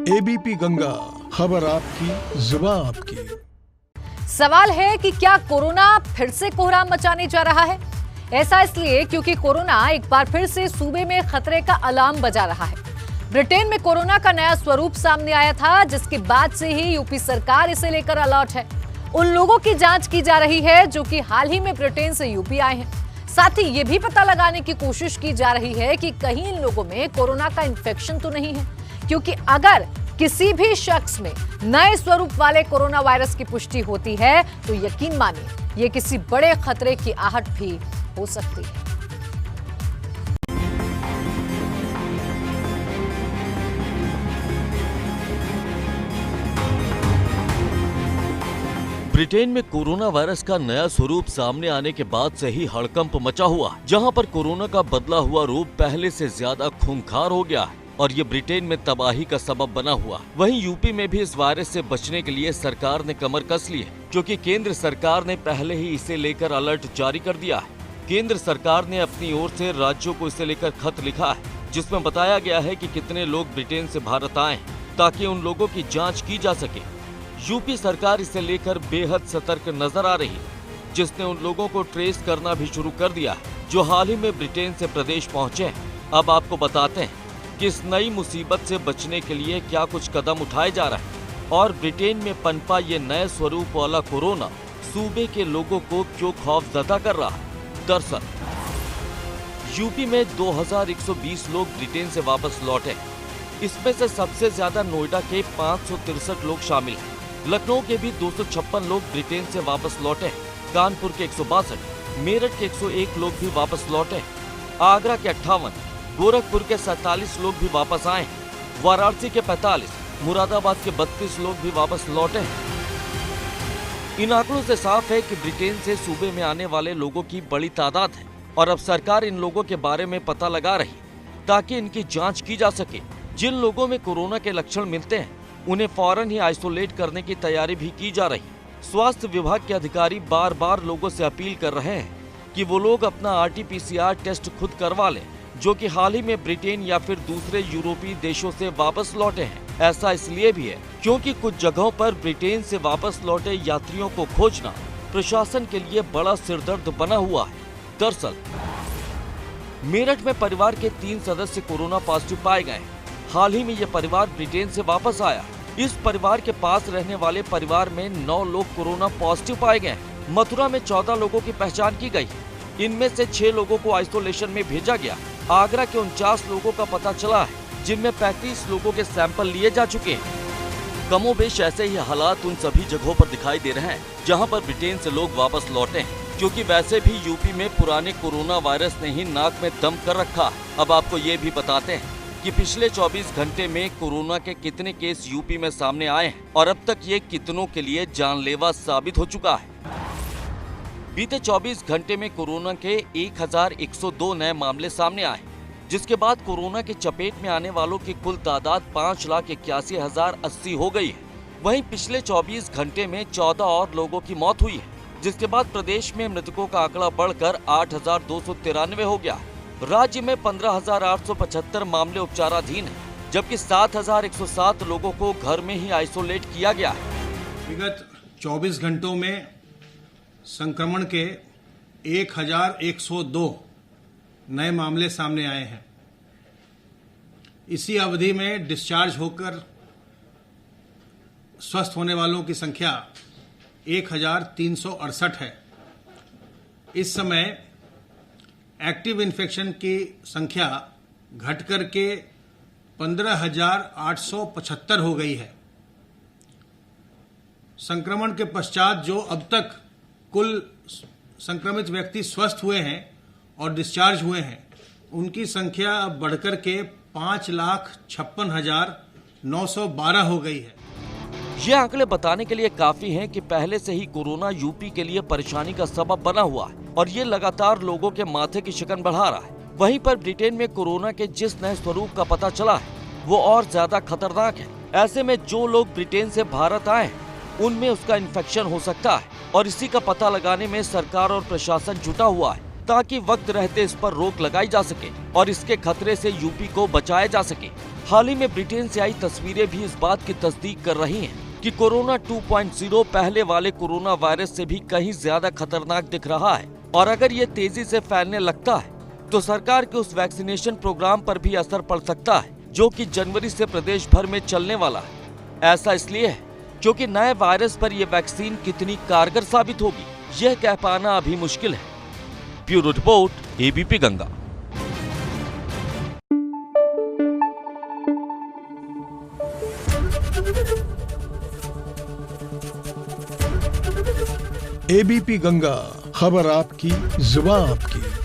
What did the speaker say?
ABP Ganga, खबर आपकी, जुबान आपकी। सवाल है कि क्या कोरोना फिर से कोहराम मचाने जा रहा है। ऐसा इसलिए क्योंकि कोरोना एक बार फिर से सूबे में खतरे का अलार्म बजा रहा है। ब्रिटेन में कोरोना का नया स्वरूप सामने आया था, जिसके बाद से ही यूपी सरकार इसे लेकर अलर्ट है। उन लोगों की जांच की जा रही है जो कि हाल ही में ब्रिटेन से यूपी आए हैं। साथ ही ये भी पता लगाने की कोशिश की जा रही है कि कहीं इन लोगों में कोरोना का इन्फेक्शन तो नहीं है, क्योंकि अगर किसी भी शख्स में नए स्वरूप वाले कोरोना वायरस की पुष्टि होती है तो यकीन मानिए ये किसी बड़े खतरे की आहट भी हो सकती है। ब्रिटेन में कोरोना वायरस का नया स्वरूप सामने आने के बाद से ही हड़कंप मचा हुआ, जहां पर कोरोना का बदला हुआ रूप पहले से ज्यादा खूंखार हो गया है और ये ब्रिटेन में तबाही का सबब बना हुआ। वहीं यूपी में भी इस वायरस से बचने के लिए सरकार ने कमर कस ली है, क्योंकि केंद्र सरकार ने पहले ही इसे लेकर अलर्ट जारी कर दिया है। केंद्र सरकार ने अपनी ओर से राज्यों को इसे लेकर खत लिखा है, जिसमें बताया गया है कि कितने लोग ब्रिटेन से भारत आए ताकि उन लोगों की जाँच की जा सके। यूपी सरकार इसे लेकर बेहद सतर्क नजर आ रही है, जिसने उन लोगों को ट्रेस करना भी शुरू कर दिया है जो हाल ही में ब्रिटेन से प्रदेश पहुंचे हैं। अब आपको बताते हैं कि इस नई मुसीबत से बचने के लिए क्या कुछ कदम उठाए जा रहे हैं और ब्रिटेन में पनपा ये नए स्वरूप वाला कोरोना सूबे के लोगों को क्यों खौफजदा कर रहा है। दरअसल यूपी में 2120 लोग ब्रिटेन से वापस लौटे। इसमें से सबसे ज्यादा नोएडा के 563 लोग शामिल हैं। लखनऊ के भी 256 लोग ब्रिटेन से वापस लौटे। कानपुर के 162, मेरठ के 101 लोग भी वापस लौटे। आगरा के 58, गोरखपुर के 47 लोग भी वापस आए। वाराणसी के 45, मुरादाबाद के 32 लोग भी वापस लौटे। इन आंकड़ों से साफ है कि ब्रिटेन से सूबे में आने वाले लोगों की बड़ी तादाद है और अब सरकार इन लोगों के बारे में पता लगा रही ताकि इनकी जांच की जा सके। जिन लोगों में कोरोना के लक्षण मिलते हैं उन्हें फौरन ही आइसोलेट करने की तैयारी भी की जा रही। स्वास्थ्य विभाग के अधिकारी बार बार लोगों से अपील कर रहे हैं कि वो लोग अपना RT-PCR टेस्ट खुद करवा लें, जो कि हाल ही में ब्रिटेन या फिर दूसरे यूरोपीय देशों से वापस लौटे हैं। ऐसा इसलिए भी है क्योंकि कुछ जगहों पर ब्रिटेन से वापस लौटे यात्रियों को खोजना प्रशासन के लिए बड़ा सिरदर्द बना हुआ है। दरअसल मेरठ में परिवार के 3 सदस्य कोरोना पॉजिटिव पाए गए। हाल ही में ये परिवार ब्रिटेन से वापस आया। इस परिवार के पास रहने वाले परिवार में 9 लोग कोरोना पॉजिटिव पाए गए। मथुरा में 14 लोगों की पहचान की गई। इनमें से 6 लोगों को आइसोलेशन में भेजा गया। आगरा के 49 लोगों का पता चला है, जिनमें 35 लोगों के सैंपल लिए जा चुके हैं। कमोबेश ऐसे ही हालात उन सभी जगहों पर दिखाई दे रहे हैं जहाँ पर ब्रिटेन से लोग वापस लौटे हैं, क्योंकि वैसे भी यूपी में पुराने कोरोना वायरस ने ही नाक में दम कर रखा। अब आपको ये भी बताते हैं कि पिछले 24 घंटे में कोरोना के कितने केस यूपी में सामने आए हैं और अब तक ये कितनों के लिए जानलेवा साबित हो चुका है। बीते 24 घंटे में कोरोना के 1102 नए मामले सामने आए, जिसके बाद कोरोना की चपेट में आने वालों की कुल तादाद 5,81,080 हो गई है। वहीं पिछले 24 घंटे में 14 और लोगों की मौत हुई है, जिसके बाद प्रदेश में मृतकों का आंकड़ा बढ़कर 8,293 हो गया। राज्य में 15,875 मामले उपचाराधीन हैं, जबकि 7,107 लोगों को घर में ही आइसोलेट किया गया है। विगत 24 घंटों में संक्रमण के 1,102 नए मामले सामने आए हैं। इसी अवधि में डिस्चार्ज होकर स्वस्थ होने वालों की संख्या 1,368 है। इस समय एक्टिव इन्फेक्शन की संख्या घटकर के 15,875 हो गई है। संक्रमण के पश्चात जो अब तक कुल संक्रमित व्यक्ति स्वस्थ हुए हैं और डिस्चार्ज हुए हैं, उनकी संख्या अब बढ़कर के 5,56,912 हो गई है। ये आंकड़े बताने के लिए काफी हैं कि पहले से ही कोरोना यूपी के लिए परेशानी का सबब बना हुआ है और ये लगातार लोगों के माथे की शिकन बढ़ा रहा है। वहीं पर ब्रिटेन में कोरोना के जिस नए स्वरूप का पता चला है वो और ज्यादा खतरनाक है। ऐसे में जो लोग ब्रिटेन से भारत आए हैं उनमें उसका इन्फेक्शन हो सकता है और इसी का पता लगाने में सरकार और प्रशासन जुटा हुआ है ताकि वक्त रहते इस पर रोक लगाई जा सके और इसके खतरे से यूपी को बचाया जा सके। हाल ही में ब्रिटेन से आई तस्वीरें भी इस बात की तस्दीक कर रही हैं कि कोरोना 2.0 पहले वाले कोरोना वायरस से भी कहीं ज्यादा खतरनाक दिख रहा है और अगर ये तेजी से फैलने लगता है तो सरकार के उस वैक्सीनेशन प्रोग्राम पर भी असर पड़ सकता है जो कि जनवरी से प्रदेश भर में चलने वाला है। ऐसा इसलिए है क्योंकि नए वायरस पर यह वैक्सीन कितनी कारगर साबित होगी यह कह पाना अभी मुश्किल है। Bureau report, ABP Ganga. ABP Ganga, खबर आपकी, जुबान आपकी।